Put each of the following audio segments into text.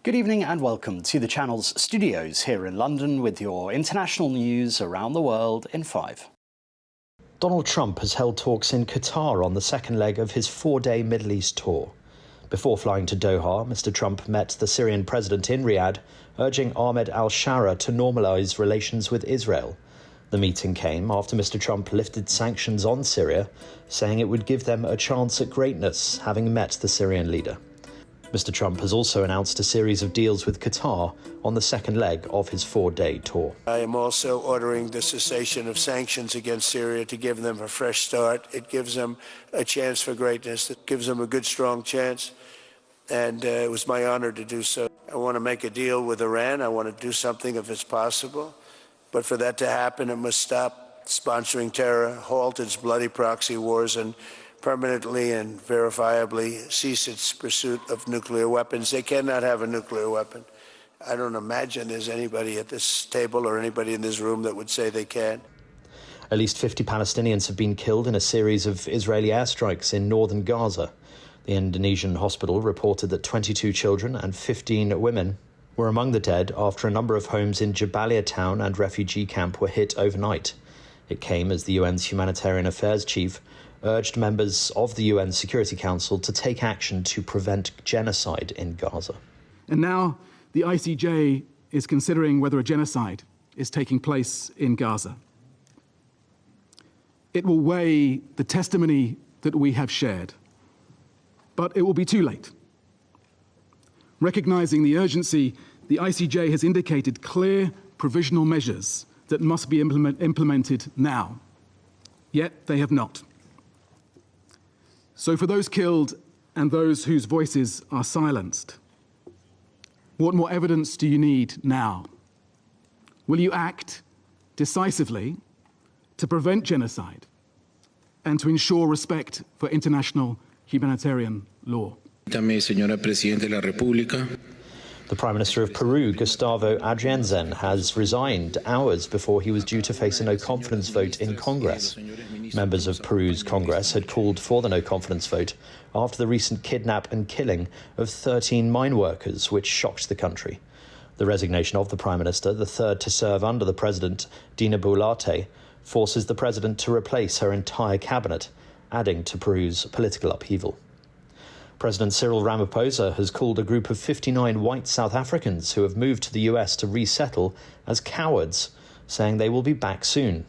Good evening and welcome to the channel's studios here in London with your international news around the world in 5. Donald Trump has held talks in Qatar on the second leg of his 4-day Middle East tour. Before flying to Doha, Mr. Trump met the Syrian president in Riyadh, urging Ahmed al-Shara to normalise relations with Israel. The meeting came after Mr. Trump lifted sanctions on Syria, saying it would give them a chance at greatness, having met the Syrian leader. Mr. Trump has also announced a series of deals with Qatar on the second leg of his 4-day tour. I am also ordering the cessation of sanctions against Syria to give them a fresh start. It gives them a chance for greatness. It gives them a good, strong chance. And it was my honor to do so. I want to make a deal with Iran. I want to do something if it's possible. But for that to happen, it must stop sponsoring terror, halt its bloody proxy wars, and permanently and verifiably cease its pursuit of nuclear weapons. They cannot have a nuclear weapon. I don't imagine there's anybody at this table or anybody in this room that would say they can. At least 50 Palestinians have been killed in a series of Israeli airstrikes in northern Gaza. The Indonesian hospital reported that 22 children and 15 women were among the dead after a number of homes in Jabalia town and refugee camp were hit overnight. It came as the UN's humanitarian affairs chief urged members of the UN Security Council to take action to prevent genocide in Gaza. And now the ICJ is considering whether a genocide is taking place in Gaza. It will weigh the testimony that we have shared, but it will be too late. Recognizing the urgency, the ICJ has indicated clear provisional measures that must be implemented now, yet they have not. So for those killed and those whose voices are silenced, what more evidence do you need now? Will you act decisively to prevent genocide and to ensure respect for international humanitarian law? Señora Presidenta de la República. The Prime Minister of Peru, Gustavo Adrianzen, has resigned hours before he was due to face a no-confidence vote in Congress. Members of Peru's Congress had called for the no-confidence vote after the recent kidnap and killing of 13 mine workers, which shocked the country. The resignation of the Prime Minister, the third to serve under the President, Dina Boluarte, forces the President to replace her entire cabinet, adding to Peru's political upheaval. President Cyril Ramaphosa has called a group of 59 white South Africans who have moved to the US to resettle as cowards, saying they will be back soon.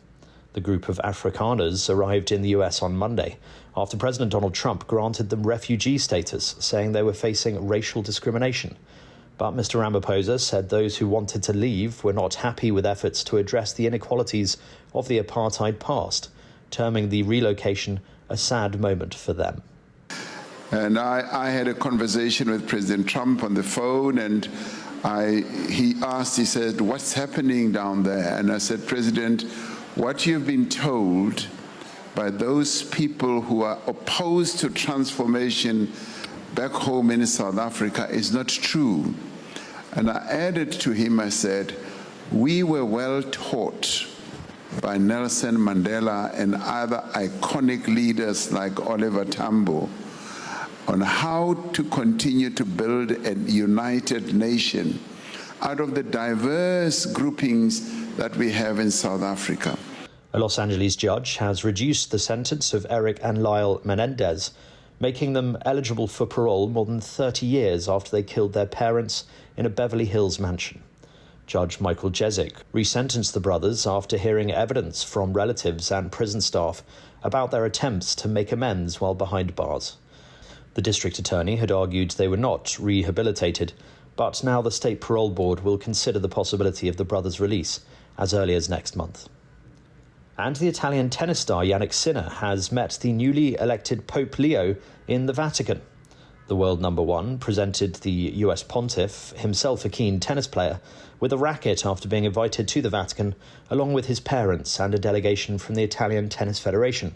The group of Afrikaners arrived in the US on Monday after President Donald Trump granted them refugee status, saying they were facing racial discrimination. But Mr. Ramaphosa said those who wanted to leave were not happy with efforts to address the inequalities of the apartheid past, terming the relocation a sad moment for them. And I had a conversation with President Trump on the phone, and he said, "What's happening down there?" And I said, "President, what you've been told by those people who are opposed to transformation back home in South Africa is not true." And I added to him, I said, "We were well taught by Nelson Mandela and other iconic leaders like Oliver Tambo on how to continue to build a united nation out of the diverse groupings that we have in South Africa." A Los Angeles judge has reduced the sentence of Eric and Lyle Menendez, making them eligible for parole more than 30 years after they killed their parents in a Beverly Hills mansion. Judge Michael Jezik resentenced the brothers after hearing evidence from relatives and prison staff about their attempts to make amends while behind bars. The district attorney had argued they were not rehabilitated, but now the state parole board will consider the possibility of the brothers' release as early as next month. And the Italian tennis star Jannik Sinner has met the newly elected Pope Leo in the Vatican. The world number one presented the US pontiff, himself a keen tennis player, with a racket after being invited to the Vatican, along with his parents and a delegation from the Italian Tennis Federation.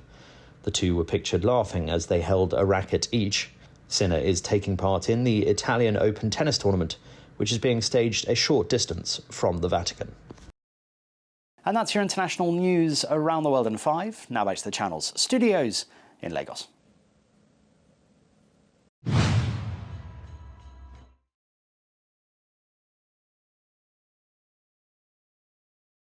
The two were pictured laughing as they held a racket each. Sinner is taking part in the Italian Open tennis tournament, which is being staged a short distance from the Vatican. And that's your international news around the world in 5. Now back to the channel's studios in Lagos.